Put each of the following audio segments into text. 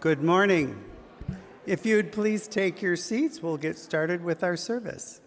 Good morning. If you'd please take your seats, we'll get started with our service.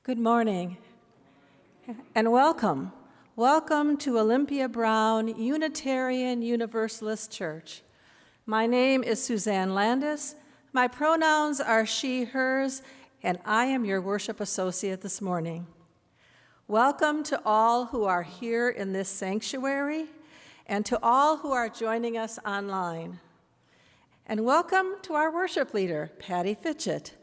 Good morning and welcome. Welcome to Olympia Brown Unitarian Universalist Church. My name is Suzanne Landis. My pronouns are she, hers, and I am your worship associate this morning. Welcome to all who are here in this sanctuary and to all who are joining us online. And welcome to our worship leader, Patty Fitchett.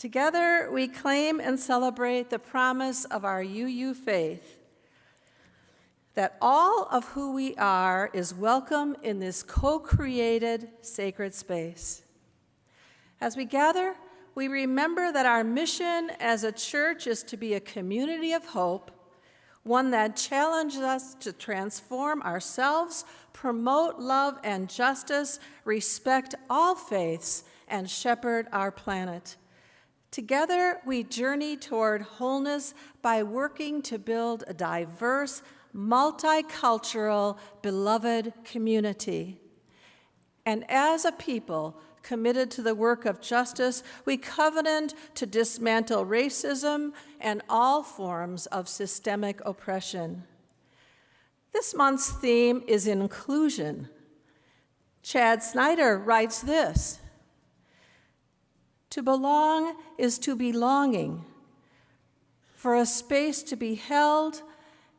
Together, we claim and celebrate the promise of our UU faith, that all of who we are is welcome in this co-created sacred space. As we gather, we remember that our mission as a church is to be a community of hope, one that challenges us to transform ourselves, promote love and justice, respect all faiths, and shepherd our planet. Together, we journey toward wholeness by working to build a diverse, multicultural, beloved community. And as a people committed to the work of justice, we covenant to dismantle racism and all forms of systemic oppression. This month's theme is inclusion. Chad Snyder writes this: "To belong is to be longing for a space to be held,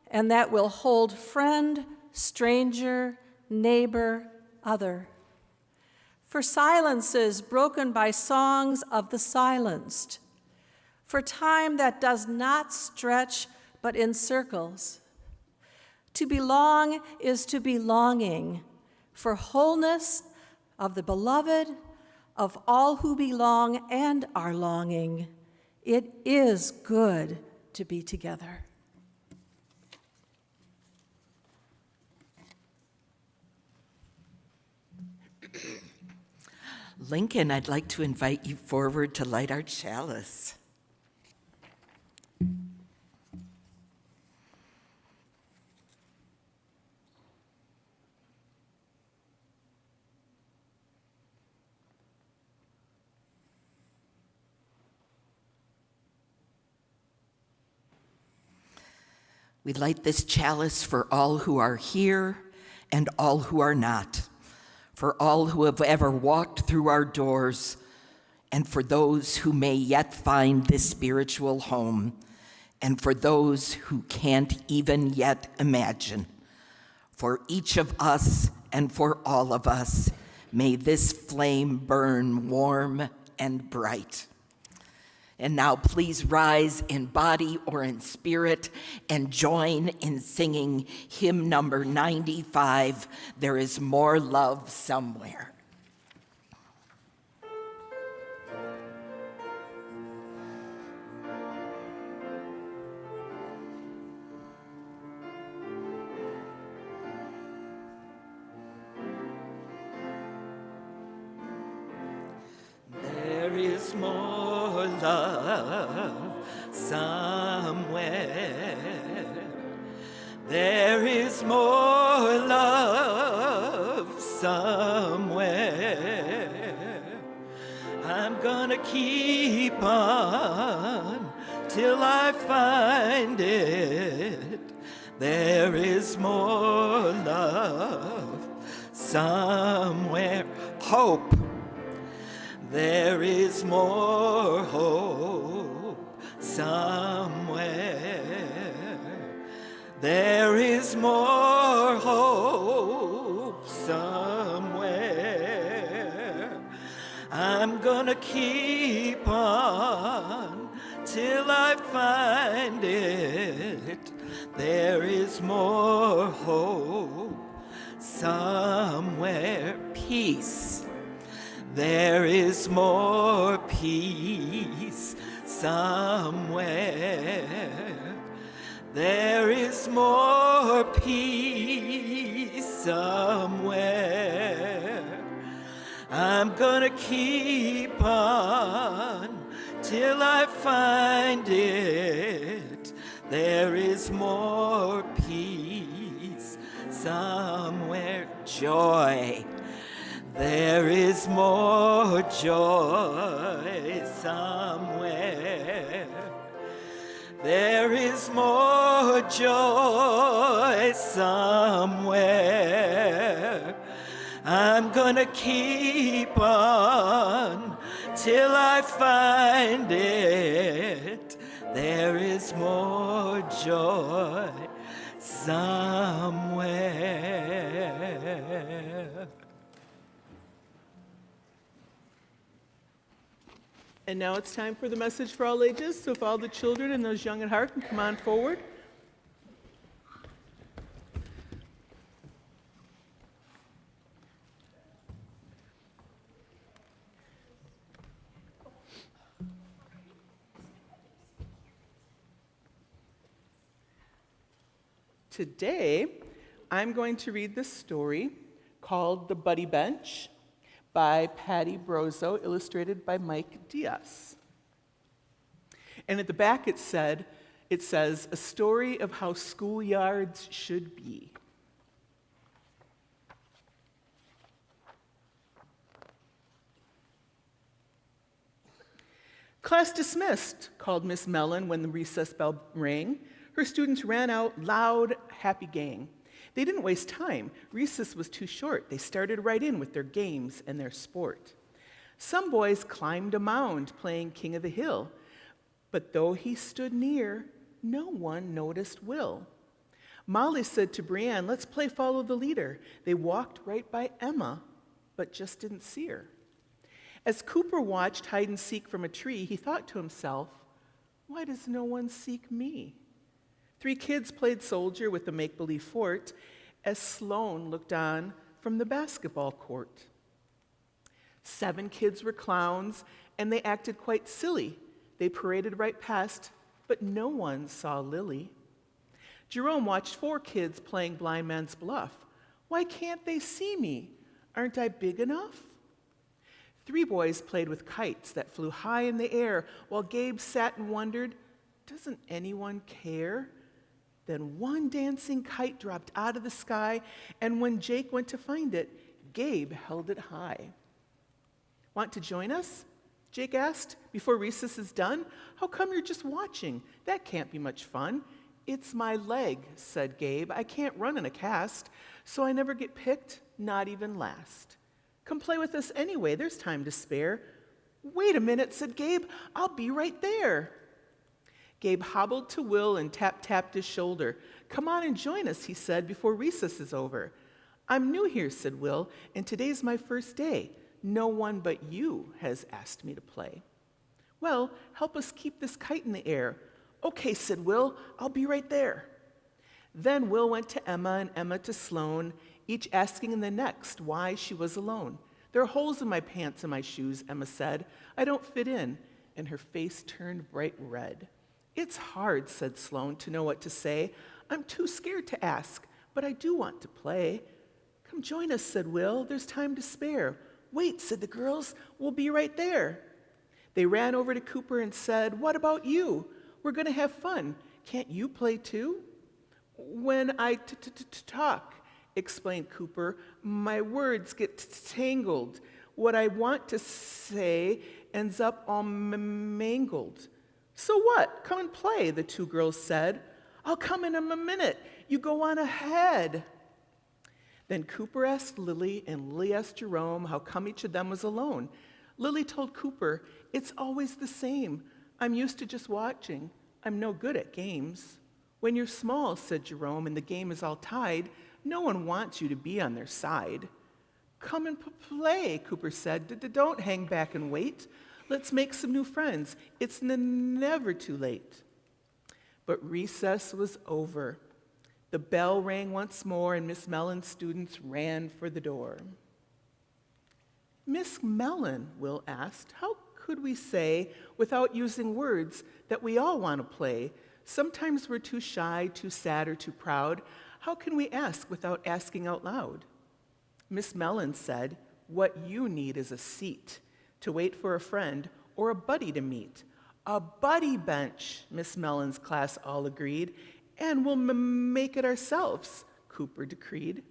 and that will hold friend, stranger, neighbor, other. For silences broken by songs of the silenced, for time that does not stretch but encircles. To belong is to be longing for wholeness of the beloved, of all who belong and are longing. It is good to be together." Lincoln, I'd like to invite you forward to light our chalice. We light this chalice for all who are here and all who are not, for all who have ever walked through our doors, and for those who may yet find this spiritual home, and for those who can't even yet imagine. For each of us and for all of us, may this flame burn warm and bright. And now please rise in body or in spirit and join in singing hymn number 95, "There is More Love Somewhere." There is more love somewhere. There is more love somewhere. I'm gonna keep on till I find it. There is more love somewhere. Hope. There is more hope somewhere. There is more hope somewhere. I'm gonna keep on till I find it. There is more hope somewhere. Peace. There is more peace somewhere. There is more peace somewhere. I'm gonna keep on till I find it. There is more peace somewhere. Joy. There is more joy somewhere. There is more joy somewhere. I'm gonna keep on till I find it. There is more joy somewhere. And now it's time for the message for all ages. So if all the children and those young at heart can come on forward. Today, I'm going to read this story called The Buddy Bench by Patty Brozo, illustrated by Mike Diaz. And at the back it says, a story of how schoolyards should be. Class dismissed, called Miss Mellon when the recess bell rang. Her students ran out, loud, happy gang. They didn't waste time. Recess was too short. They started right in with their games and their sport. Some boys climbed a mound playing King of the Hill, but though he stood near, no one noticed Will. Molly said to Brianne, let's play follow the leader. They walked right by Emma, but just didn't see her. As Cooper watched hide and seek from a tree, he thought to himself, why does no one seek me? 3 kids played soldier with the make-believe fort as Sloane looked on from the basketball court. 7 kids were clowns, and they acted quite silly. They paraded right past, but no one saw Lily. Jerome watched 4 kids playing blind man's bluff. Why can't they see me? Aren't I big enough? 3 boys played with kites that flew high in the air, while Gabe sat and wondered, doesn't anyone care? Then one dancing kite dropped out of the sky, and when Jake went to find it, Gabe held it high. Want to join us? Jake asked, before recess is done. How come you're just watching? That can't be much fun. It's my leg, said Gabe. I can't run in a cast, so I never get picked, not even last. Come play with us anyway, there's time to spare. Wait a minute, said Gabe. I'll be right there. Gabe hobbled to Will and tapped his shoulder. Come on and join us, he said, before recess is over. I'm new here, said Will, and today's my first day. No one but you has asked me to play. Well, help us keep this kite in the air. Okay, said Will, I'll be right there. Then Will went to Emma and Emma to Sloane, each asking the next why she was alone. There are holes in my pants and my shoes, Emma said. I don't fit in, and her face turned bright red. It's hard, said Sloane, to know what to say. I'm too scared to ask, but I do want to play. Come join us, said Will. There's time to spare. Wait, said the girls. We'll be right there. They ran over to Cooper and said, what about you? We're going to have fun. Can't you play too? When I talk, explained Cooper, my words get tangled. What I want to say ends up all mangled. So what? Come and play, the 2 girls said. I'll come in a minute. You go on ahead. Then Cooper asked Lily, and Lily asked Jerome how come each of them was alone. Lily told Cooper, it's always the same. I'm used to just watching. I'm no good at games. When you're small, said Jerome, and the game is all tied, no one wants you to be on their side. Come and play, Cooper said. Don't hang back and wait. Let's make some new friends. It's never too late. But recess was over. The bell rang once more, and Miss Mellon's students ran for the door. Miss Mellon, Will asked, how could we say, without using words, that we all want to play? Sometimes we're too shy, too sad, or too proud. How can we ask without asking out loud? Miss Mellon said, what you need is a seat to wait for a friend or a buddy to meet. A buddy bench, Miss Mellon's class all agreed, and we'll make it ourselves, Cooper decreed.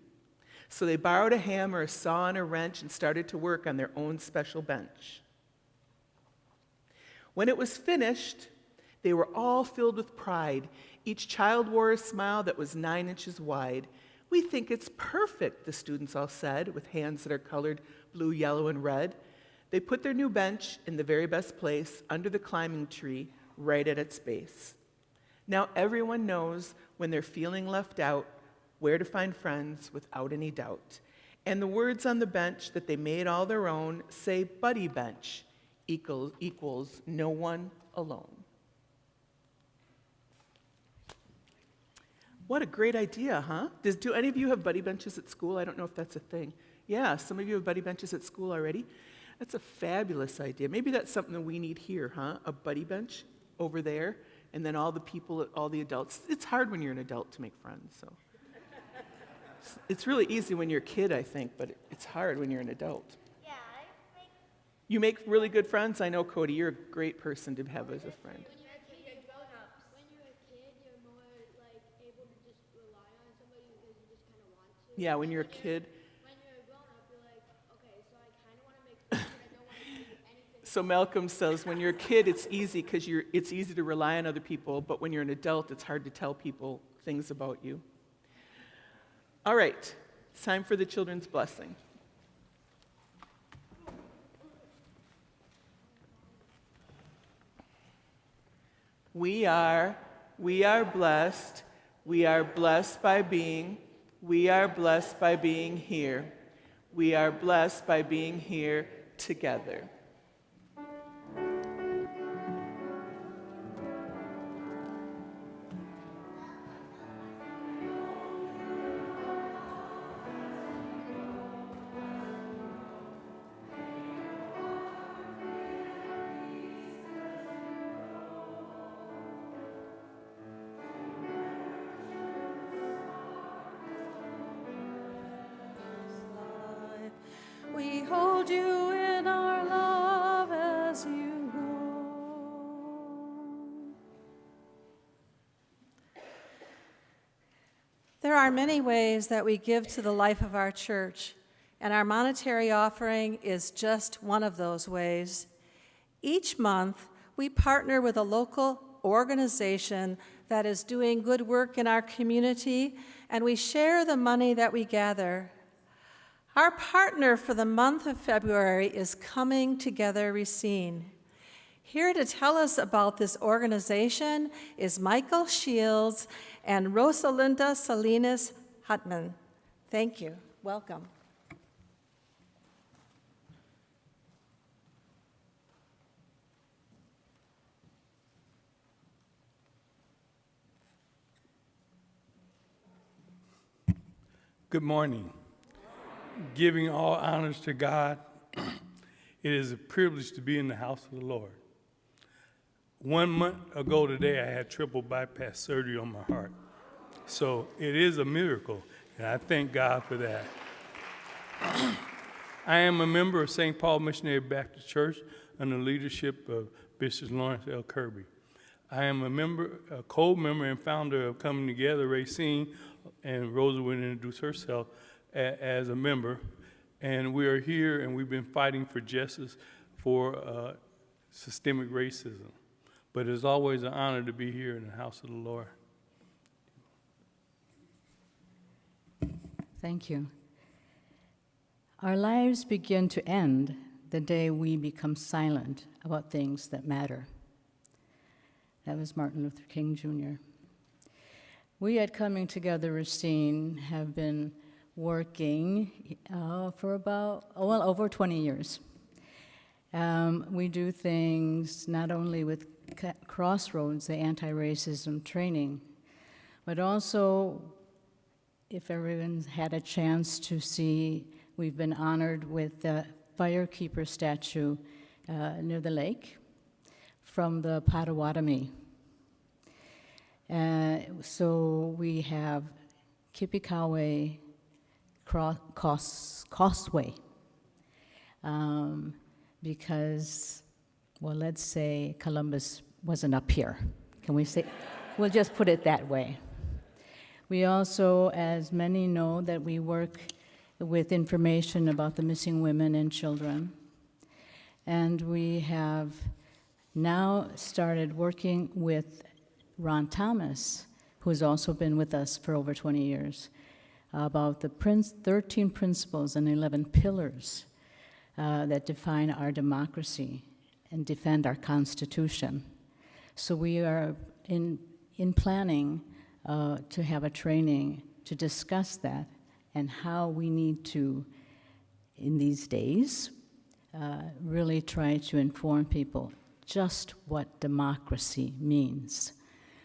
So they borrowed a hammer, a saw, and a wrench and started to work on their own special bench. When it was finished, they were all filled with pride. Each child wore a smile that was 9 inches wide. We think it's perfect, the students all said, with hands that are colored blue, yellow, and red. They put their new bench in the very best place, under the climbing tree, right at its base. Now everyone knows when they're feeling left out, where to find friends without any doubt. And the words on the bench that they made all their own say buddy bench equals no one alone. What a great idea, huh? Do any of you have buddy benches at school? I don't know if that's a thing. Yeah, some of you have buddy benches at school already. That's a fabulous idea. Maybe that's something that we need here, huh? A buddy bench over there, and then all the people, all the adults. It's hard when you're an adult to make friends, so. It's really easy when you're a kid, I think, but it's hard when you're an adult. Yeah, You make really good friends? I know, Cody, you're a great person to have as a friend. when you're a Yeah, when you're a kid. When you're a grown up, you're like, okay, so I kind of want to make friends, but I don't want to do anything. So Malcolm says when you're a kid, it's easy because it's easy to rely on other people, but when you're an adult, it's hard to tell people things about you. All right, it's time for the children's blessing. We are blessed. We are blessed by being. We are blessed by being here. We are blessed by being here together. We hold you in our love as you go. There are many ways that we give to the life of our church, and our monetary offering is just one of those ways. Each month, we partner with a local organization that is doing good work in our community, and we share the money that we gather. Our partner for the month of February is Coming Together Racine. Here to tell us about this organization is Michael Shields and Rosalinda Salinas Hutman. Thank you. Welcome. Good morning. Giving all honors to God, it is a privilege to be in the house of the Lord. 1 month ago today, I had triple bypass surgery on my heart. So it is a miracle, and I thank God for that. I am a member of St. Paul Missionary Baptist Church under the leadership of Bishop Lawrence L. Kirby. I am a co-member and founder of Coming Together Racine, and Rosa will introduce herself as a member. And we are here, and we've been fighting for justice for systemic racism. But it's always an honor to be here in the house of the Lord. Thank you. Our lives begin to end the day we become silent about things that matter. That was Martin Luther King, Jr. We at Coming Together Racine have been working for about, over 20 years. We do things not only with Crossroads, the anti-racism training, but also, if everyone's had a chance to see, we've been honored with the Firekeeper statue near the lake from the Potawatomi. So we have Kipikawe Causeway, because, well, let's say Columbus wasn't up here. Can we say? We'll just put it that way. We also, as many know, that we work with information about the missing women and children. And we have now started working with Ron Thomas, who's also been with us for over 20 years, about the 13 principles and 11 pillars that define our democracy and defend our Constitution. So we are in planning to have a training to discuss that and how we need to, in these days, really try to inform people just what democracy means.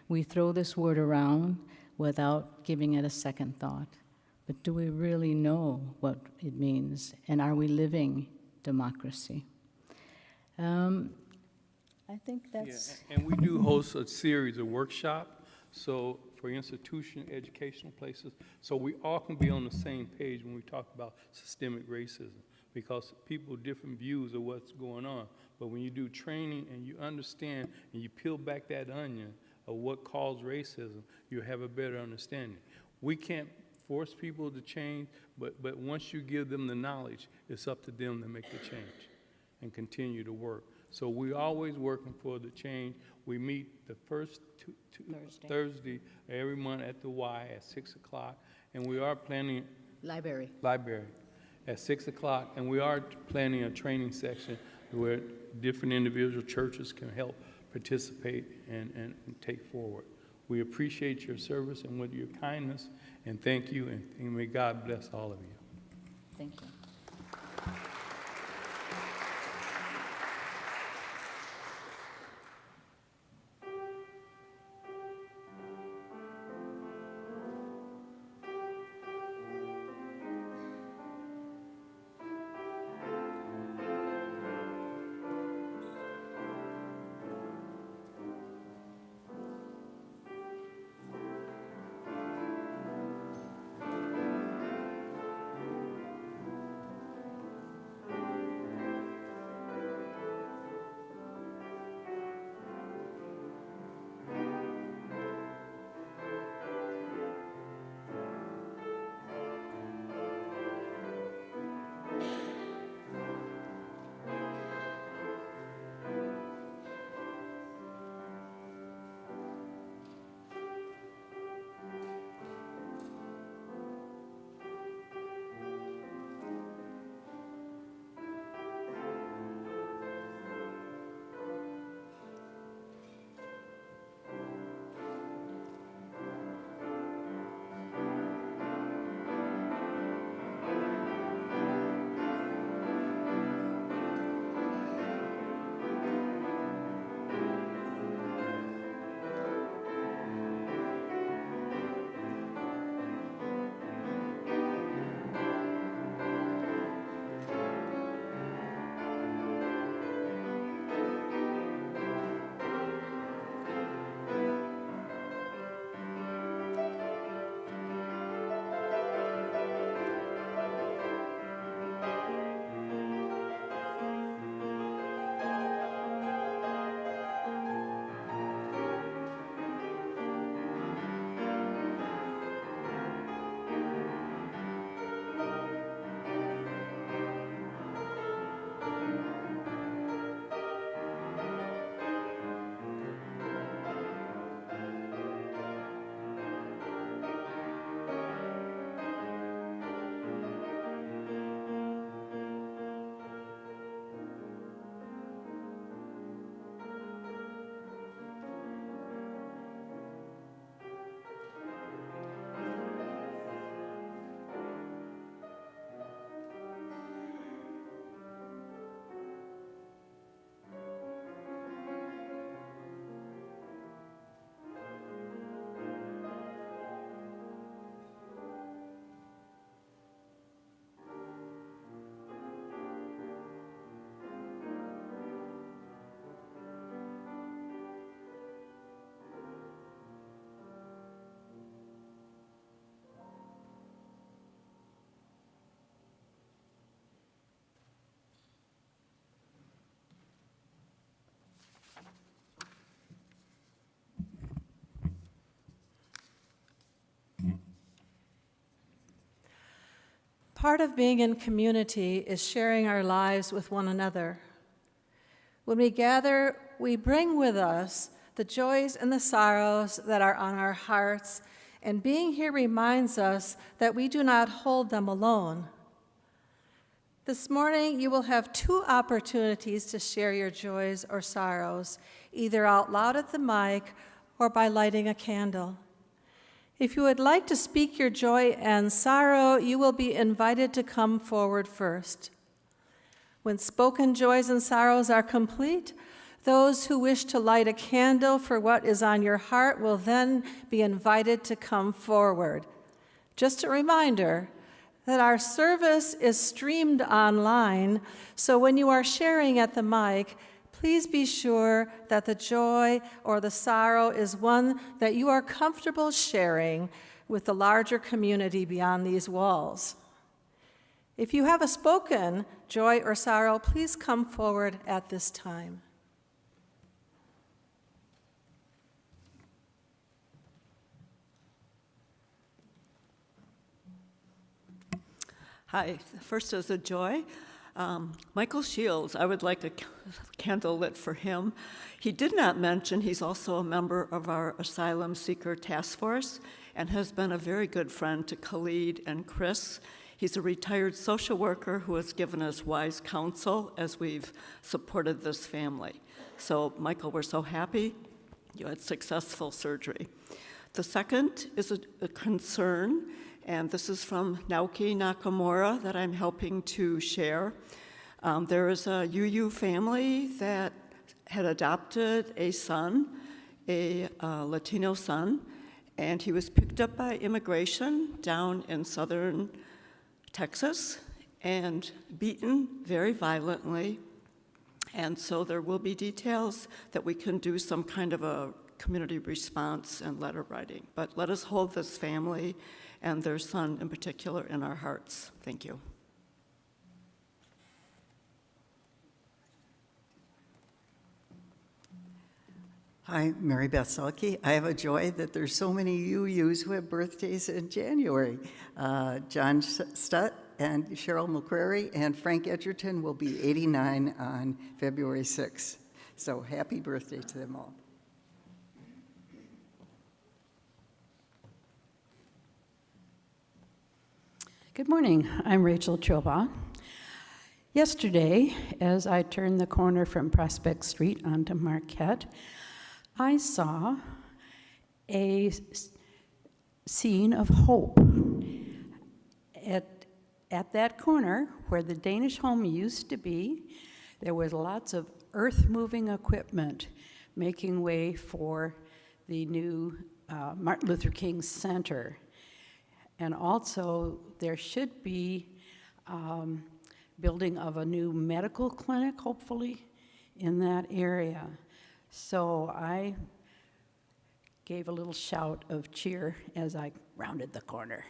We throw this word around without giving it a second thought. But do we really know what it means? And are we living democracy? I think that's... Yeah, and we do host a series of workshops, so for institution, educational places, so we all can be on the same page when we talk about systemic racism, because people have different views of what's going on. But when you do training and you understand and you peel back that onion of what caused racism, you have a better understanding. We can't force people to change, but once you give them the knowledge, it's up to them to make the change and continue to work. So we're always working for the change. We meet the first Thursday every month at the Y at 6 o'clock, and we are planning Library. at 6 o'clock, and we are planning a training section where different individual churches can help participate and take forward. We appreciate your service and with your kindness, and thank you, and may God bless all of you. Thank you. Part of being in community is sharing our lives with one another. When we gather, we bring with us the joys and the sorrows that are on our hearts, and being here reminds us that we do not hold them alone. This morning, you will have two opportunities to share your joys or sorrows, either out loud at the mic or by lighting a candle. If you would like to speak your joy and sorrow, you will be invited to come forward first. When spoken joys and sorrows are complete, those who wish to light a candle for what is on your heart will then be invited to come forward. Just a reminder that our service is streamed online, so when you are sharing at the mic, please be sure that the joy or the sorrow is one that you are comfortable sharing with the larger community beyond these walls. If you have a spoken joy or sorrow, please come forward at this time. Hi, first is a joy. Michael Shields, I would like a candle lit for him. He did not mention he's also a member of our Asylum Seeker Task Force and has been a very good friend to Khalid and Chris. He's a retired social worker who has given us wise counsel as we've supported this family. So, Michael, we're so happy you had successful surgery. The second is a concern, and this is from Naoki Nakamura that I'm helping to share. There is a UU family that had adopted a son, a Latino son, and he was picked up by immigration down in southern Texas and beaten very violently. And so there will be details that we can do some kind of a community response and letter writing. But let us hold this family and their son in particular in our hearts. Thank you. Hi, Mary Beth Selke. I have a joy that there's so many UUs who have birthdays in January. John Stutt and Cheryl McCrary and Frank Edgerton will be 89 on February 6th. So happy birthday to them all. Good morning. I'm Rachel Choba. Yesterday, as I turned the corner from Prospect Street onto Marquette, I saw a scene of hope. At that corner, where the Danish home used to be, there was lots of earth-moving equipment making way for the new Martin Luther King Center. And also, there should be building of a new medical clinic, hopefully, in that area. So I gave a little shout of cheer as I rounded the corner.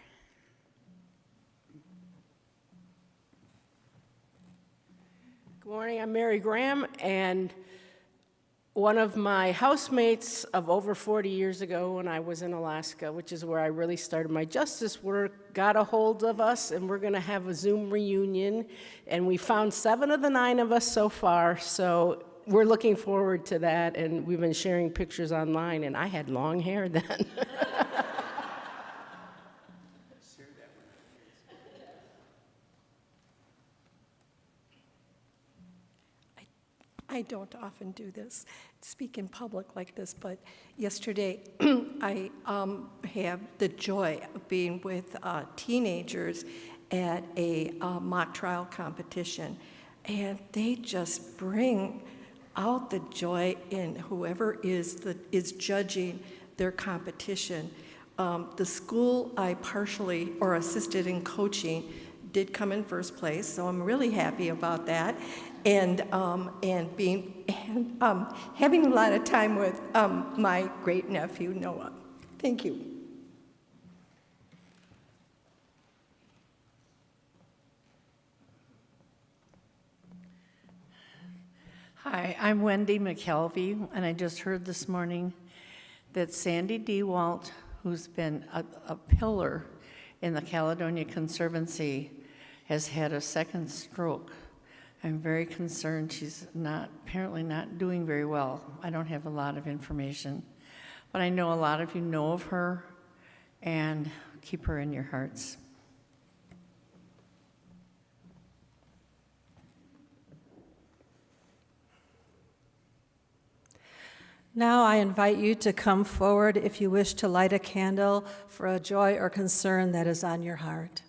Good morning, I'm Mary Graham, and one of my housemates of over 40 years ago when I was in Alaska, which is where I really started my justice work, got a hold of us, and we're going to have a Zoom reunion. And we found 7 of the 9 of us so far, so we're looking forward to that. And we've been sharing pictures online, and I had long hair then. I don't often do this, speak in public like this, but yesterday I have the joy of being with teenagers at a mock trial competition, and they just bring out the joy in whoever is judging their competition. The school I partially or assisted in coaching did come in first place, so I'm really happy about that. And having a lot of time with my great nephew Noah. Thank you. Hi, I'm Wendy McKelvey, and I just heard this morning that Sandy DeWalt, who's been a pillar in the Caledonia Conservancy, has had a second stroke. I'm very concerned. She's apparently not doing very well. I don't have a lot of information, but I know a lot of you know of her, and keep her in your hearts. Now I invite you to come forward if you wish to light a candle for a joy or concern that is on your heart.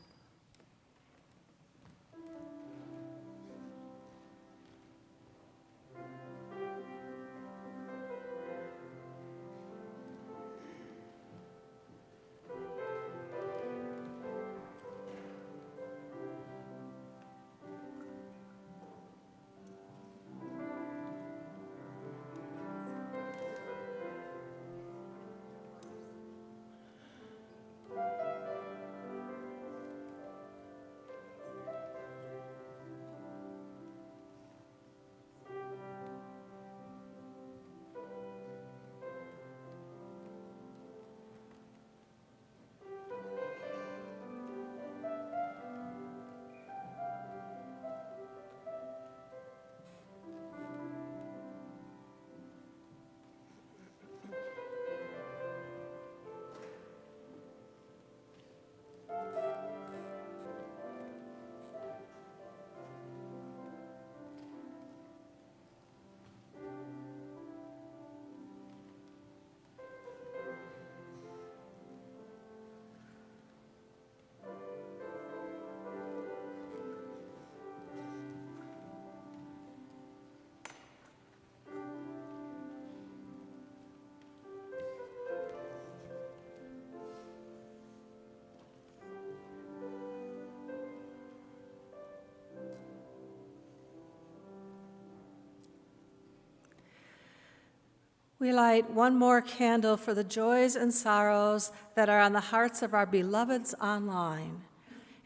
We light one more candle for the joys and sorrows that are on the hearts of our beloveds online,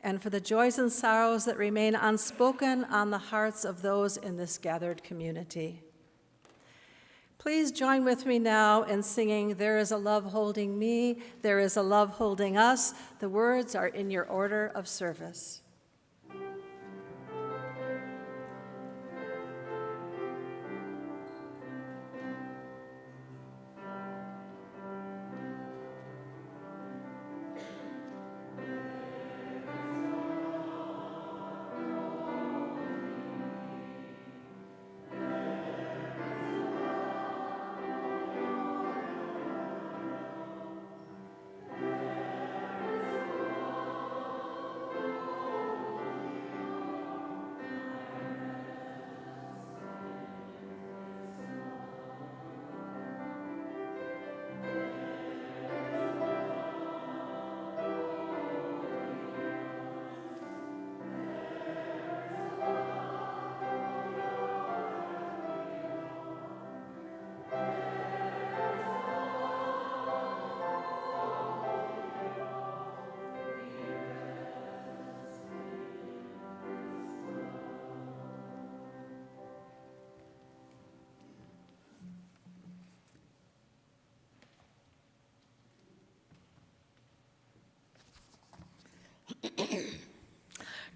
and for the joys and sorrows that remain unspoken on the hearts of those in this gathered community. Please join with me now in singing "There is a Love Holding Me, There is a Love Holding Us." The words are in your order of service.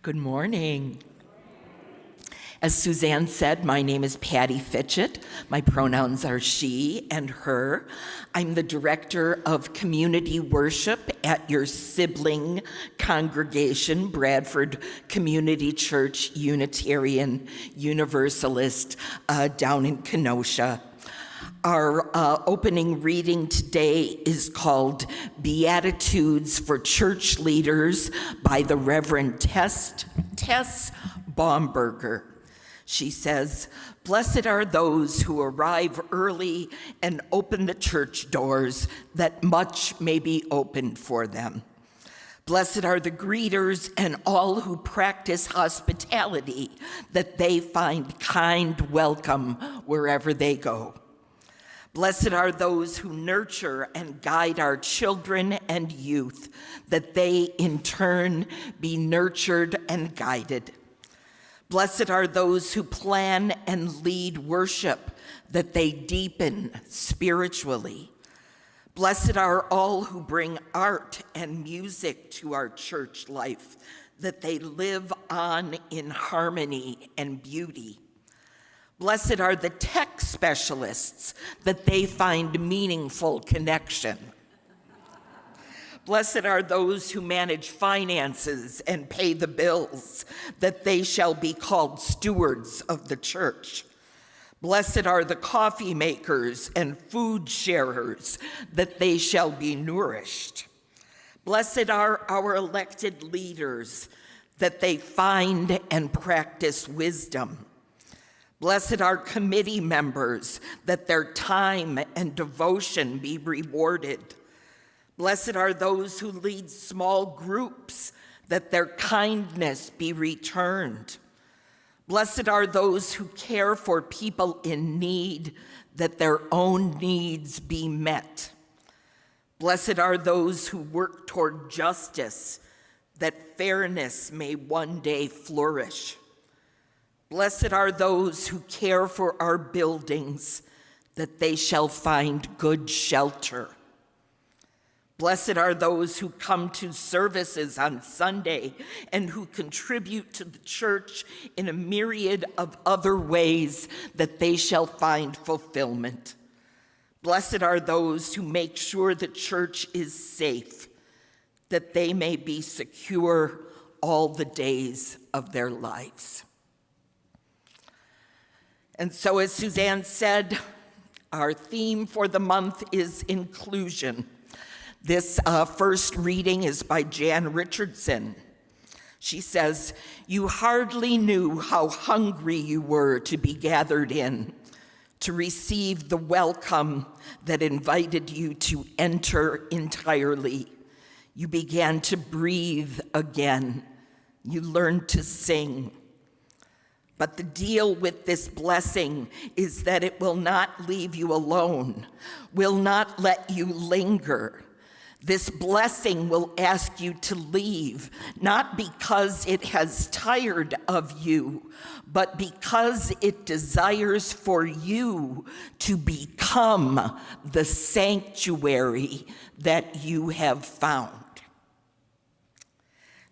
Good morning. As Suzanne said, my name is Patty Fitchett. My pronouns are she and her. I'm the director of community worship at your sibling congregation, Bradford Community Church Unitarian Universalist down in Kenosha. Our opening reading today is called Beatitudes for Church Leaders by the Reverend Tess Baumberger. She says, "Blessed are those who arrive early and open the church doors, that much may be opened for them. Blessed are the greeters and all who practice hospitality, that they find kind welcome wherever they go. Blessed are those who nurture and guide our children and youth, that they in turn be nurtured and guided. Blessed are those who plan and lead worship, that they deepen spiritually. Blessed are all who bring art and music to our church life, that they live on in harmony and beauty. Blessed are the tech specialists, that they find meaningful connection. Blessed are those who manage finances and pay the bills, that they shall be called stewards of the church. Blessed are the coffee makers and food sharers, that they shall be nourished. Blessed are our elected leaders, that they find and practice wisdom. Blessed are committee members, that their time and devotion be rewarded. Blessed are those who lead small groups, that their kindness be returned. Blessed are those who care for people in need, that their own needs be met. Blessed are those who work toward justice, that fairness may one day flourish. Blessed are those who care for our buildings, that they shall find good shelter. Blessed are those who come to services on Sunday and who contribute to the church in a myriad of other ways, that they shall find fulfillment. Blessed are those who make sure the church is safe, that they may be secure all the days of their lives." And so, as Suzanne said, our theme for the month is inclusion. This first reading is by Jan Richardson. She says, "You hardly knew how hungry you were to be gathered in, to receive the welcome that invited you to enter entirely. You began to breathe again. You learned to sing. But the deal with this blessing is that it will not leave you alone, will not let you linger. This blessing will ask you to leave, not because it has tired of you, but because it desires for you to become the sanctuary that you have found.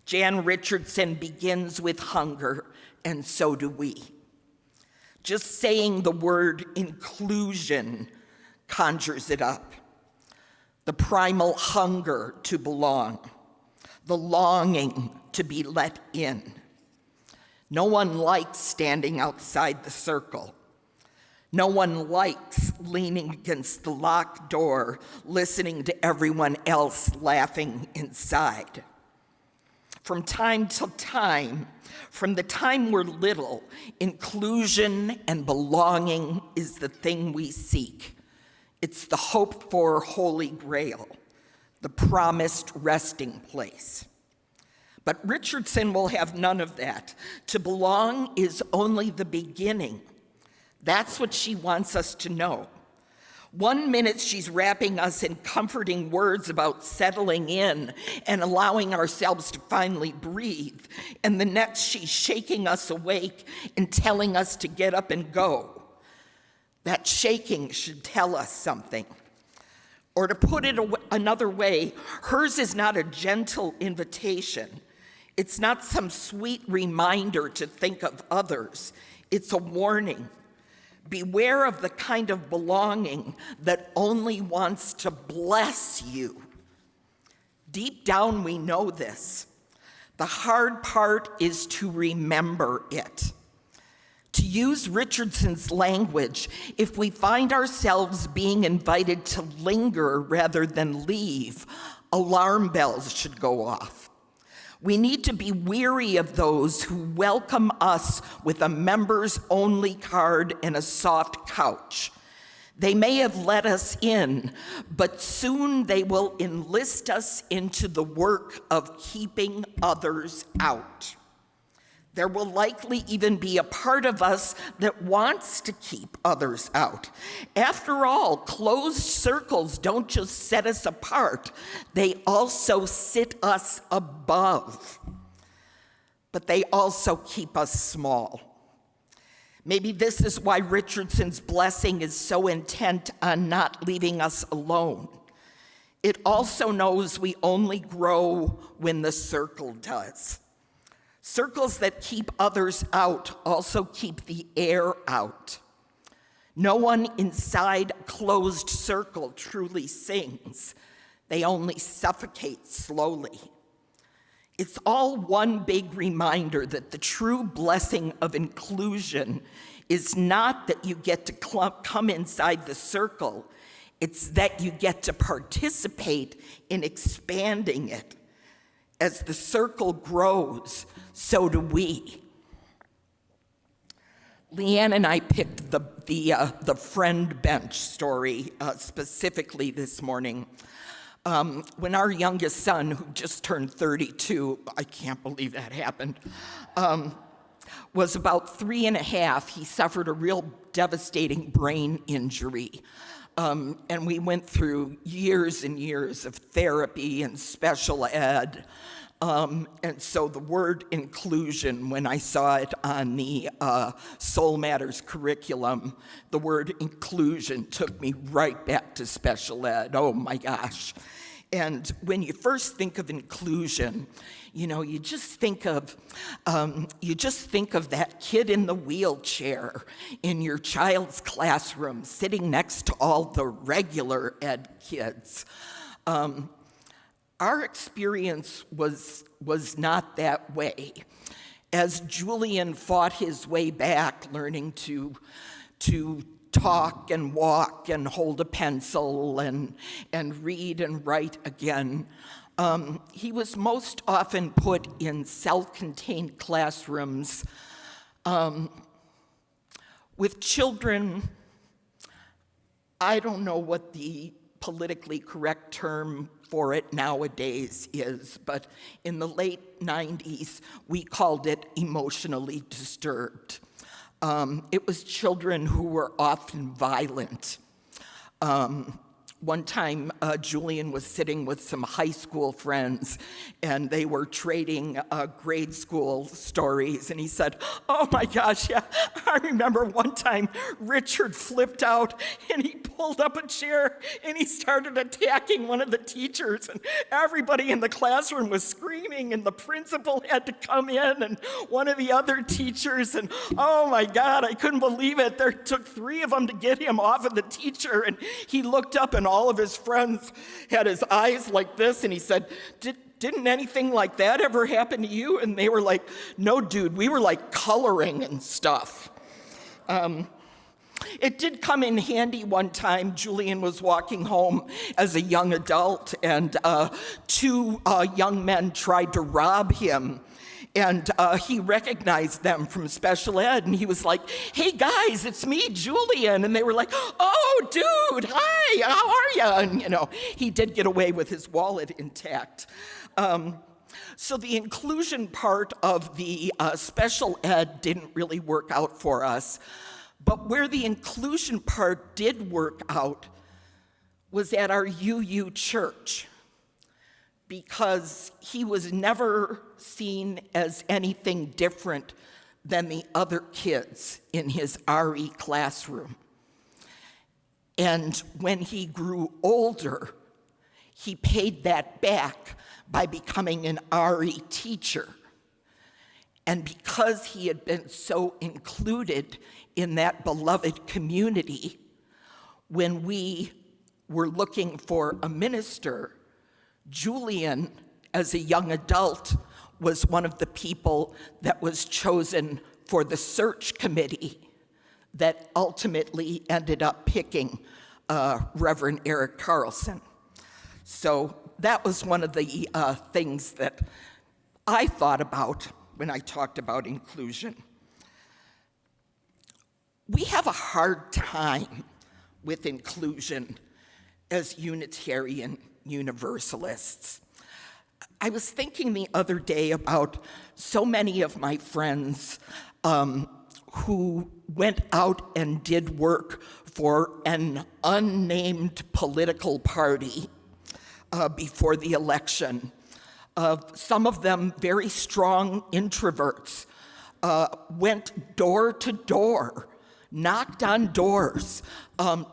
Jan Richardson begins with hunger, and so do we. Just saying the word inclusion conjures it up. The primal hunger to belong, the longing to be let in. No one likes standing outside the circle. No one likes leaning against the locked door, listening to everyone else laughing inside. From time to time, from the time we're little, inclusion and belonging is the thing we seek. It's the hoped-for Holy Grail, the promised resting place. But Richardson will have none of that. To belong is only the beginning. That's what she wants us to know. 1 minute she's wrapping us in comforting words about settling in and allowing ourselves to finally breathe, and the next she's shaking us awake and telling us to get up and go. That shaking should tell us something. Or to put it another way, hers is not a gentle invitation. It's not some sweet reminder to think of others. It's a warning. Beware of the kind of belonging that only wants to bless you. Deep down, we know this. The hard part is to remember it. To use Richardson's language, if we find ourselves being invited to linger rather than leave, alarm bells should go off. We need to be weary of those who welcome us with a members-only card and a soft couch. They may have let us in, but soon they will enlist us into the work of keeping others out. There will likely even be a part of us that wants to keep others out. After all, closed circles don't just set us apart, they also sit us above. But they also keep us small. Maybe this is why Richardson's blessing is so intent on not leaving us alone. It also knows we only grow when the circle does. Circles that keep others out also keep the air out. No one inside a closed circle truly sings. They only suffocate slowly. It's all one big reminder that the true blessing of inclusion is not that you get to come inside the circle, it's that you get to participate in expanding it. As the circle grows, so do we. Leanne and I picked the friend bench story specifically this morning. When our youngest son, who just turned 32, I can't believe that happened, was about 3.5, he suffered a real devastating brain injury. And we went through years and years of therapy and special ed. And so the word inclusion, when I saw it on the Soul Matters curriculum, the word inclusion took me right back to special ed. Oh my gosh. And when you first think of inclusion, you know, you just think of that kid in the wheelchair in your child's classroom sitting next to all the regular ed kids. Our experience was not that way. As Julian fought his way back, learning to talk and walk and hold a pencil and read and write again, he was most often put in self-contained classrooms with children. I don't know what the politically correct term for it nowadays is, but in the late 90s, we called it emotionally disturbed. It was children who were often violent. One time, Julian was sitting with some high school friends, and they were trading grade school stories, and he said, "Oh my gosh, yeah, I remember one time Richard flipped out, and he pulled up a chair, and he started attacking one of the teachers, and everybody in the classroom was screaming, and the principal had to come in, and one of the other teachers, and oh my God, I couldn't believe it. There took 3 of them to get him off of the teacher, and he looked up, and all of his friends had his eyes like this, and he said, didn't anything like that ever happen to you?" And they were like, "No, dude, we were like coloring and stuff." It did come in handy one time. Julian was walking home as a young adult, and 2 young men tried to rob him. And he recognized them from special ed, and he was like, "Hey guys, it's me, Julian." And they were like, "Oh, dude, hi, how are you?" And he did get away with his wallet intact. So the inclusion part of the special ed didn't really work out for us. But where the inclusion part did work out was at our UU church, because he was never seen as anything different than the other kids in his RE classroom. And when he grew older, he paid that back by becoming an RE teacher. And because he had been so included in that beloved community, when we were looking for a minister, Julian, as a young adult, was one of the people that was chosen for the search committee that ultimately ended up picking Reverend Eric Carlson. So that was one of the things that I thought about when I talked about inclusion. We have a hard time with inclusion as Unitarian Universalists. I was thinking the other day about so many of my friends who went out and did work for an unnamed political party before the election. Some of them very strong introverts, went door to door, knocked on doors,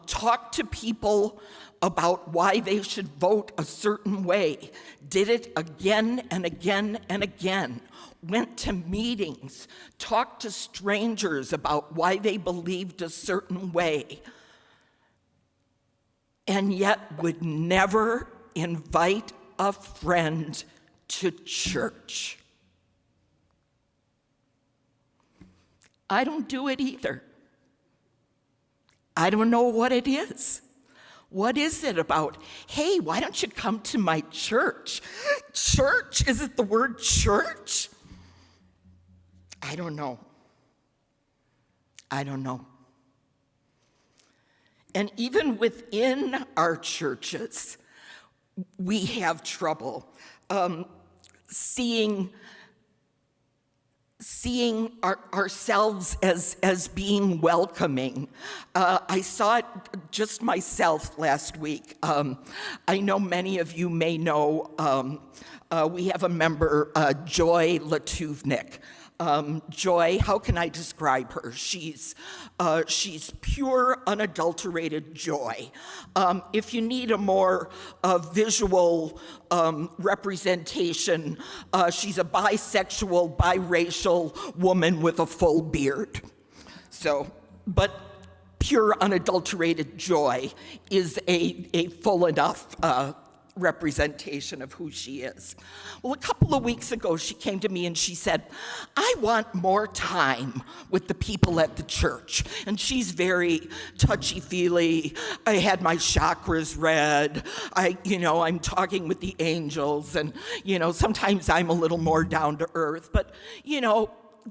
talked to people about why they should vote a certain way, did it again and again and again, went to meetings, talked to strangers about why they believed a certain way, and yet would never invite a friend to church. I don't do it either. I don't know what it is. What is it about, "Hey, why don't you come to my church?" Church? Is it the word church? I don't know. I don't know. And even within our churches, we have trouble seeing ourselves as being welcoming. I saw it just myself last week. I know many of you may know we have a member, Joy Latuvnik. Joy, how can I describe her? She's pure, unadulterated joy. If you need a more visual representation, she's a bisexual, biracial woman with a full beard. But pure, unadulterated joy is a full enough representation of who she is. Well, a couple of weeks ago, she came to me and she said, "I want more time with the people at the church." And she's very touchy-feely. "I had my chakras read. I'm talking with the angels, and sometimes I'm a little more down to earth, but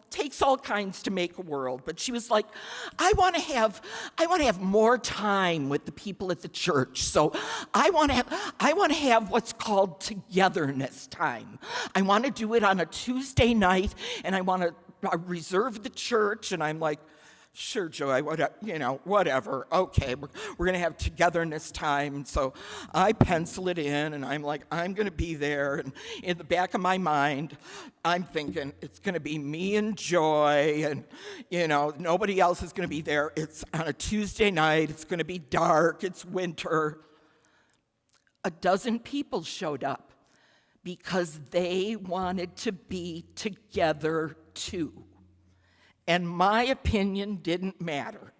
takes all kinds to make a world." But she was like, I want to have more time with the people at the church. So I want to have what's called togetherness time. I want to do it on a Tuesday night, and I want to reserve the church. And I'm like, Sure, Joy, whatever. Okay, we're going to have togetherness time. So I pencil it in, and I'm like, I'm going to be there. And in the back of my mind, I'm thinking it's going to be me and Joy, and, nobody else is going to be there. It's on a Tuesday night. It's going to be dark. It's winter. A dozen people showed up because they wanted to be together too. And my opinion didn't matter.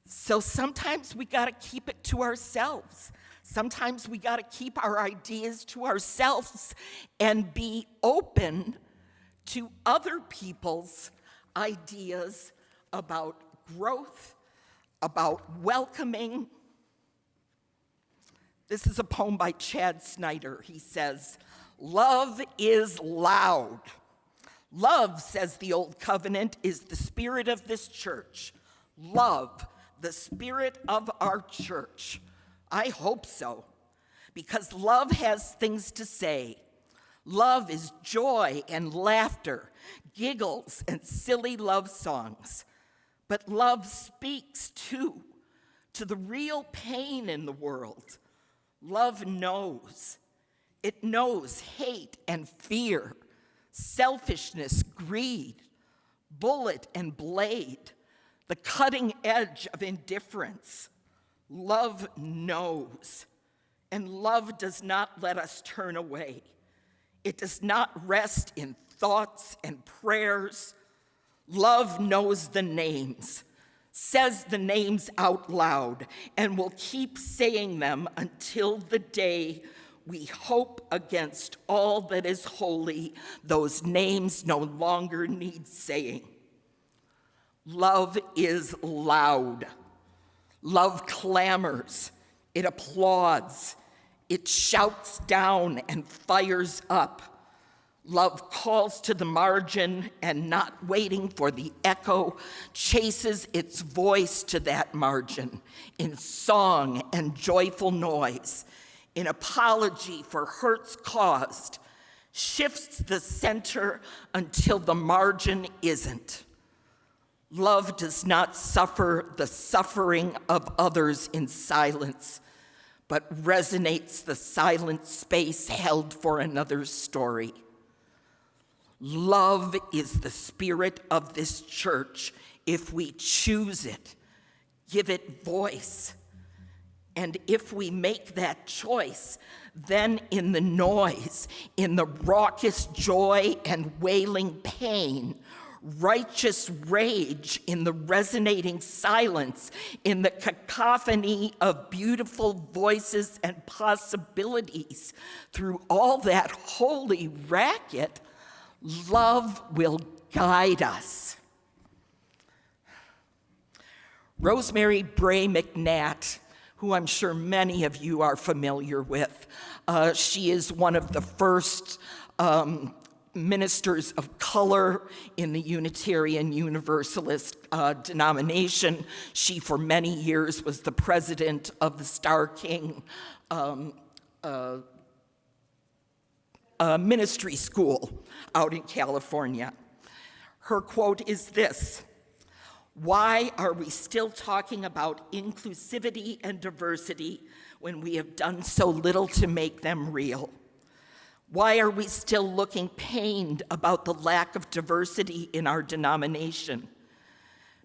So sometimes we got to keep it to ourselves. Sometimes we got to keep our ideas to ourselves and be open to other people's ideas about growth, about welcoming. This is a poem by Chad Snyder. He says, "Love is loud. Love, says the Old Covenant, is the spirit of this church. Love, the spirit of our church. I hope so, because love has things to say. Love is joy and laughter, giggles and silly love songs. But love speaks, too, to the real pain in the world. Love knows. It knows hate and fear, selfishness, greed, bullet and blade, the cutting edge of indifference. Love knows, and love does not let us turn away. It does not rest in thoughts and prayers. Love knows the names, says the names out loud, and will keep saying them until the day we hope against all that is holy, those names no longer need saying. Love is loud. Love clamors. It applauds. It shouts down and fires up. Love calls to the margin and, not waiting for the echo, chases its voice to that margin in song and joyful noise, in apology for hurts caused, shifts the center until the margin isn't. Love does not suffer the suffering of others in silence, but resonates the silent space held for another's story. Love is the spirit of this church if we choose it, give it voice. And if we make that choice, then in the noise, in the raucous joy and wailing pain, righteous rage, in the resonating silence, in the cacophony of beautiful voices and possibilities, through all that holy racket, love will guide us. Rosemary Bray McNatt, who I'm sure many of you are familiar with. She is one of the first ministers of color in the Unitarian Universalist denomination. She, for many years, was the president of the Star King ministry school out in California. Her quote is this: "Why are we still talking about inclusivity and diversity when we have done so little to make them real? Why are we still looking pained about the lack of diversity in our denomination?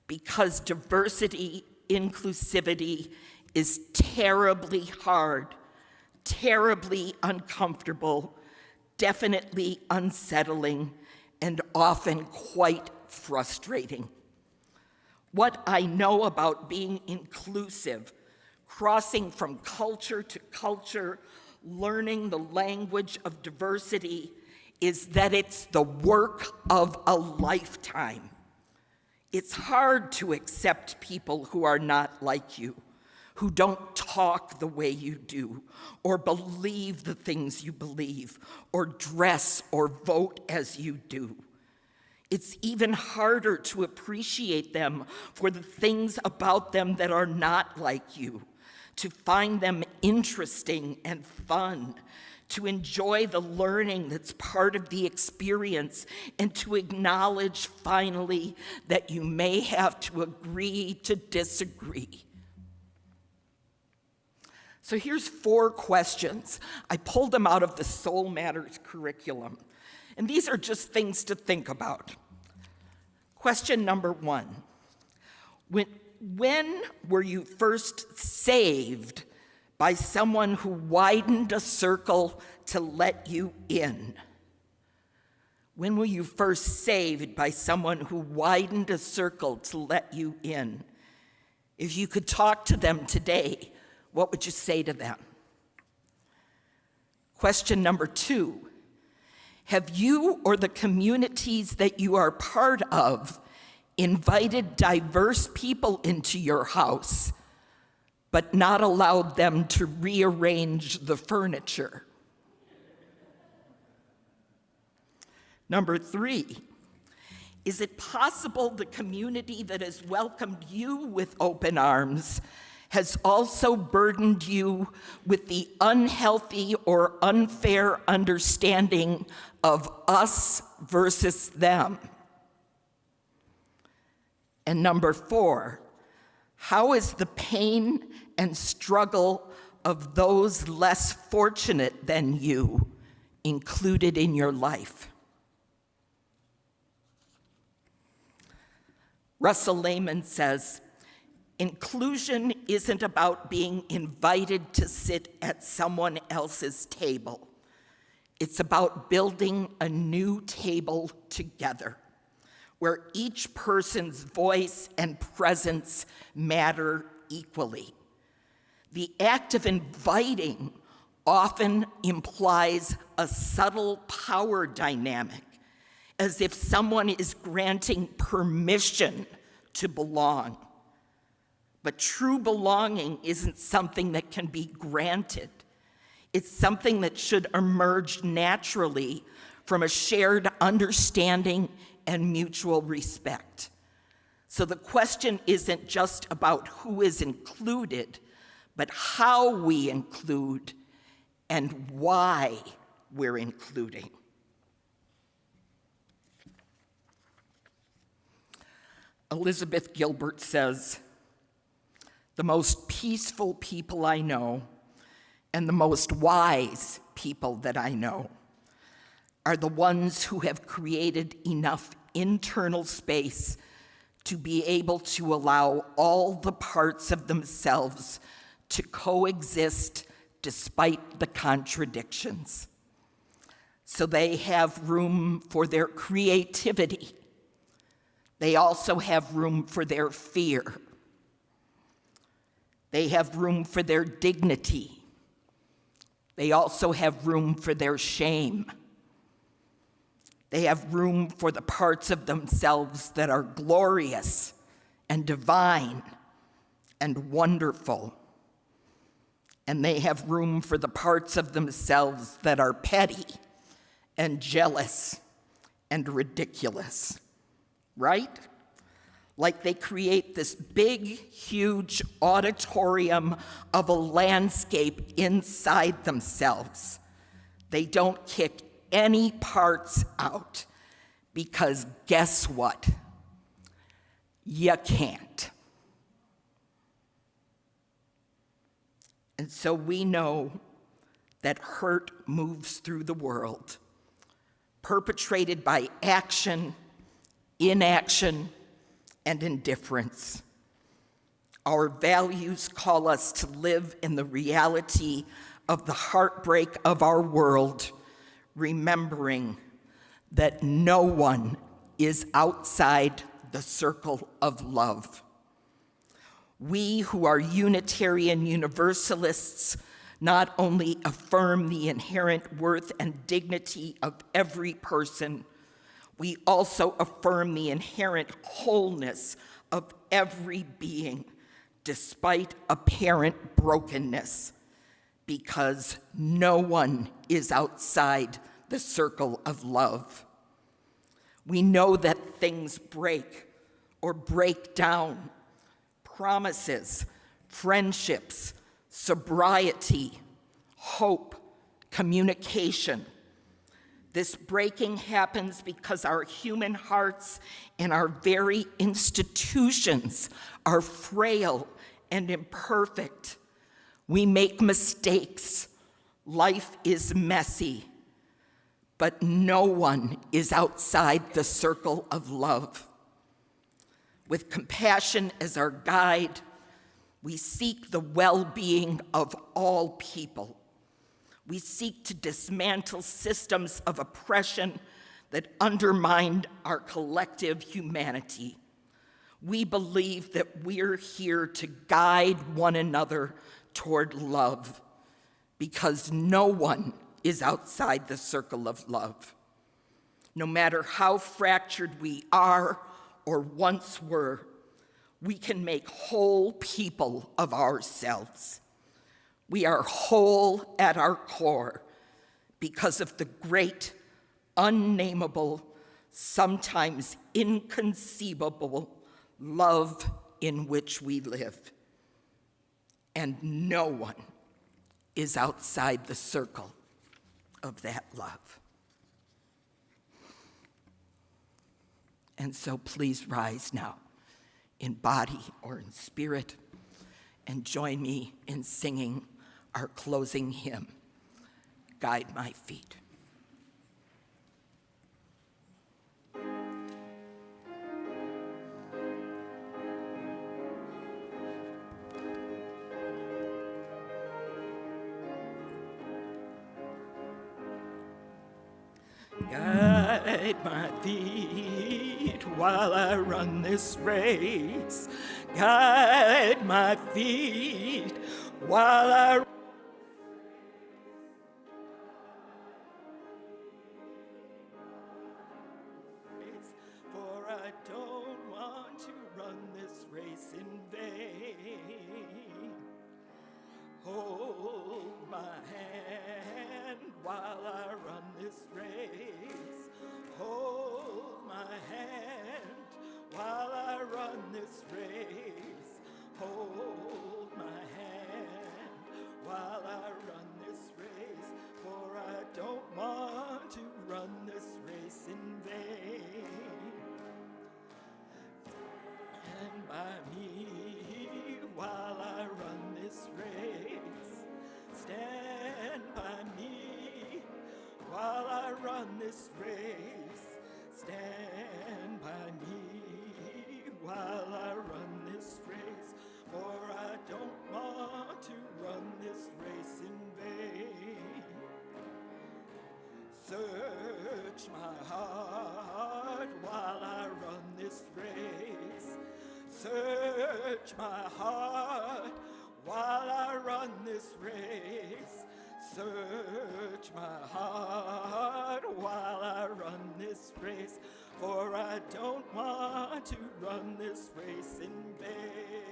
Because diversity, inclusivity is terribly hard, terribly uncomfortable, definitely unsettling, and often quite frustrating. What I know about being inclusive, crossing from culture to culture, learning the language of diversity, is that it's the work of a lifetime. It's hard to accept people who are not like you, who don't talk the way you do, or believe the things you believe, or dress or vote as you do. It's even harder to appreciate them for the things about them that are not like you, to find them interesting and fun, to enjoy the learning that's part of the experience, and to acknowledge finally that you may have to agree to disagree. So here's 4 questions. I pulled them out of the Soul Matters curriculum, and these are just things to think about. Question number 1. When were you first saved by someone who widened a circle to let you in? When were you first saved by someone who widened a circle to let you in? If you could talk to them today, what would you say to them? Question number 2. Have you or the communities that you are part of invited diverse people into your house, but not allowed them to rearrange the furniture? Number 3, is it possible the community that has welcomed you with open arms has also burdened you with the unhealthy or unfair understanding of us versus them? And number 4, how is the pain and struggle of those less fortunate than you included in your life? Russell Lehman says, inclusion isn't about being invited to sit at someone else's table. It's about building a new table together, where each person's voice and presence matter equally. The act of inviting often implies a subtle power dynamic, as if someone is granting permission to belong. But true belonging isn't something that can be granted. It's something that should emerge naturally from a shared understanding and mutual respect. So the question isn't just about who is included, but how we include and why we're including. Elizabeth Gilbert says, the most peaceful people I know and the most wise people that I know are the ones who have created enough internal space to be able to allow all the parts of themselves to coexist despite the contradictions. So they have room for their creativity. They also have room for their fear. They have room for their dignity. They also have room for their shame. They have room for the parts of themselves that are glorious and divine and wonderful. And they have room for the parts of themselves that are petty and jealous and ridiculous, right? Like they create this big, huge auditorium of a landscape inside themselves. They don't kick any parts out, because guess what? You can't. And so we know that hurt moves through the world, perpetrated by action, inaction, and indifference. Our values call us to live in the reality of the heartbreak of our world, remembering that no one is outside the circle of love. We who are Unitarian Universalists not only affirm the inherent worth and dignity of every person, we also affirm the inherent wholeness of every being, despite apparent brokenness, because no one is outside the circle of love. We know that things break or break down. Promises, friendships, sobriety, hope, communication. This breaking happens because our human hearts and our very institutions are frail and imperfect. We make mistakes. Life is messy. But no one is outside the circle of love. With compassion as our guide, we seek the well-being of all people. We seek to dismantle systems of oppression that undermine our collective humanity. We believe that we're here to guide one another toward love, because no one is outside the circle of love. No matter how fractured we are or once were, we can make whole people of ourselves. We are whole at our core because of the great, unnameable, sometimes inconceivable love in which we live. And no one is outside the circle of that love. And so please rise now in body or in spirit and join me in singing our closing hymn, Guide My Feet. Guide my feet while I run this race. Guide my feet while I run. For I don't want to run this race in vain. Hold my hand while I run this race. Hold my hand while I run this race. Hold my hand while I run this race. For I don't want to run this race in vain. Stand by me while I run this race. Stand by me while I run this race. Stand by me while I run this race. For I don't want to run this race in vain. Search my heart while I run this race. Search my heart while I run this race. Search my heart while I run this race. For I don't want to run this race in vain.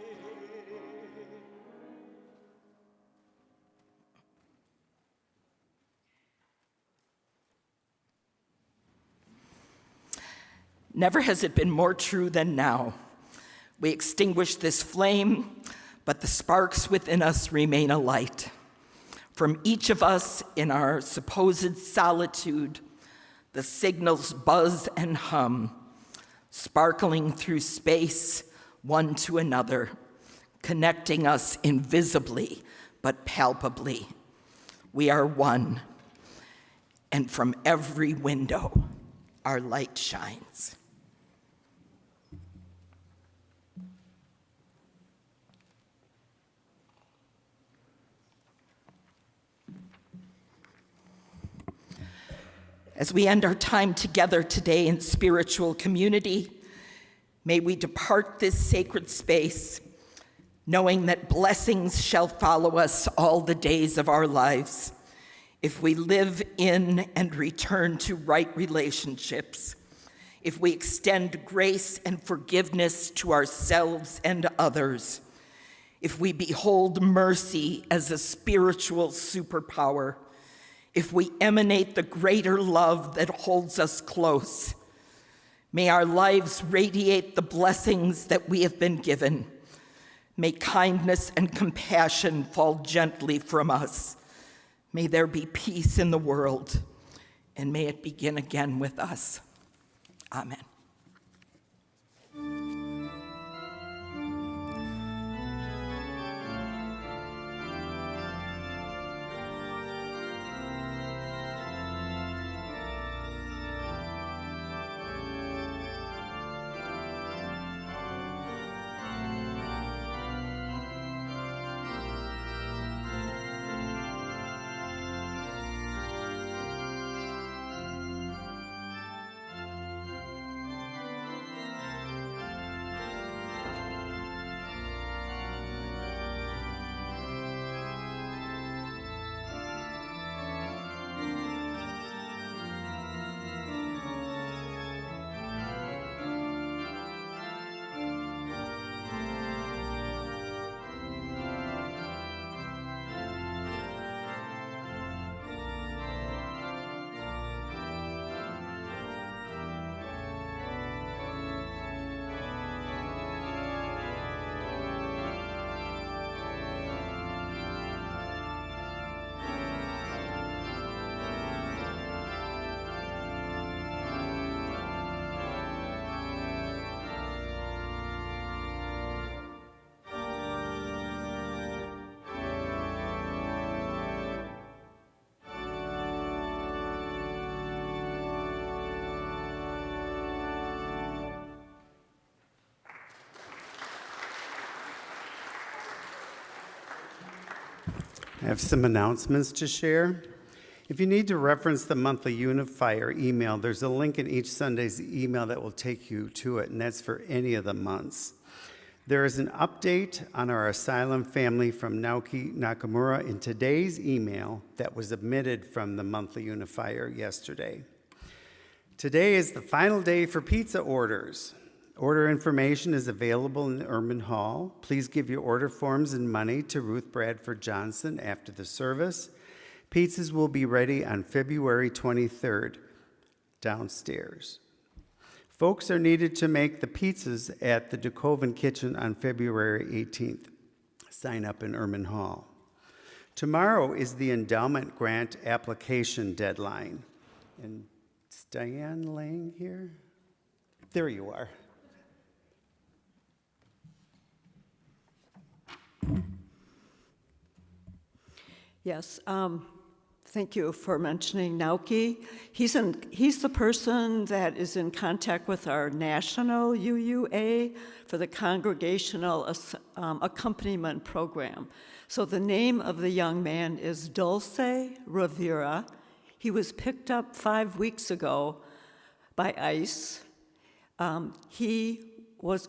Never has it been more true than now. We extinguish this flame, but the sparks within us remain alight. From each of us in our supposed solitude, the signals buzz and hum, sparkling through space, one to another, connecting us invisibly but palpably. We are one, and from every window, our light shines. As we end our time together today in spiritual community, may we depart this sacred space knowing that blessings shall follow us all the days of our lives if we live in and return to right relationships, if we extend grace and forgiveness to ourselves and others, if we behold mercy as a spiritual superpower, if we emanate the greater love that holds us close. May our lives radiate the blessings that we have been given. May kindness and compassion fall gently from us. May there be peace in the world, and may it begin again with us. Amen. I have some announcements to share. If you need to reference the monthly Unifier email, there's a link in each Sunday's email that will take you to it, and that's for any of the months. There is an update on our asylum family from Naoki Nakamura in today's email that was omitted from the monthly Unifier yesterday. Today is the final day for pizza orders. Order information is available in the Urban Hall. Please give your order forms and money to Ruth Bradford Johnson after the service. Pizzas will be ready on February 23rd downstairs. Folks are needed to make the pizzas at the Dukoven Kitchen on February 18th. Sign up in Urban Hall. Tomorrow is the endowment grant application deadline. And is Diane Lang here? There you are. Yes, thank you for mentioning Naoki. He's the person that is in contact with our national UUA for the Congregational Accompaniment Program. So the name of the young man is Dulce Rivera. He was picked up 5 weeks ago by ICE. He was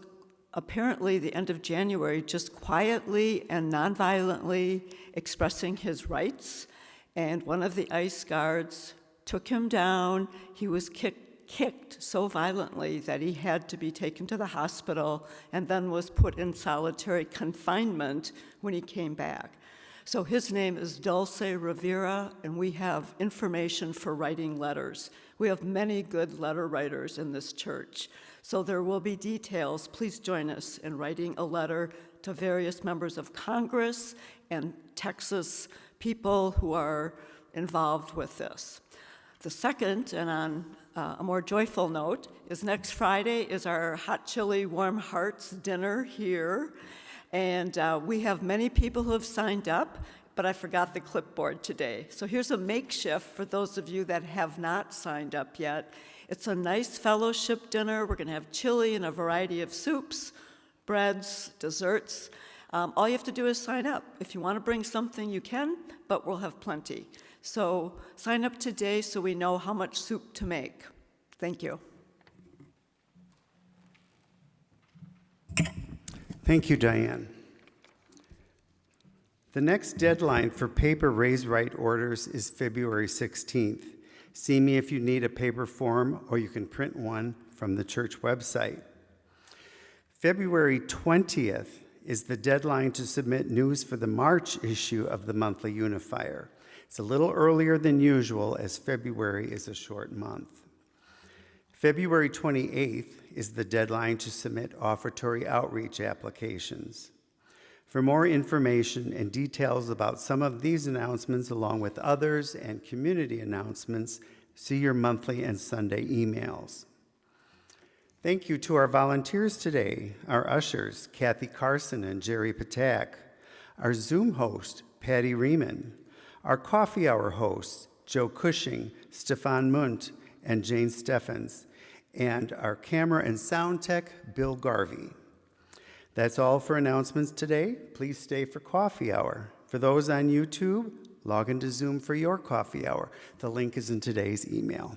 apparently the end of January just quietly and nonviolently expressing his rights, and one of the ICE guards took him down. He was kicked so violently that he had to be taken to the hospital and then was put in solitary confinement when he came back. So his name is Dulce Rivera, and we have information for writing letters. We have many good letter writers in this church. So there will be details. Please join us in writing a letter to various members of Congress and Texas people who are involved with this. The second, and on a more joyful note, is next Friday is our Hot Chili Warm Hearts dinner here. And we have many people who have signed up, but I forgot the clipboard today. So here's a makeshift for those of you that have not signed up yet. It's a nice fellowship dinner. We're going to have chili and a variety of soups, breads, desserts. All you have to do is sign up. If you want to bring something, you can, but we'll have plenty. So sign up today so we know how much soup to make. Thank you. Thank you, Diane. The next deadline for paper raise write orders is February 16th. See me if you need a paper form, or you can print one from the church website. February 20th is the deadline to submit news for the March issue of the monthly Unifier. It's a little earlier than usual, as February is a short month. February 28th is the deadline to submit offertory outreach applications. For more information and details about some of these announcements, along with others and community announcements, see your monthly and Sunday emails. Thank you to our volunteers today, our ushers, Kathy Carson and Jerry Patak, our Zoom host, Patty Riemann, our coffee hour hosts, Joe Cushing, Stefan Munt, and Jane Steffens, and our camera and sound tech, Bill Garvey. That's all for announcements today. Please stay for coffee hour. For those on YouTube, log into Zoom for your coffee hour. The link is in today's email.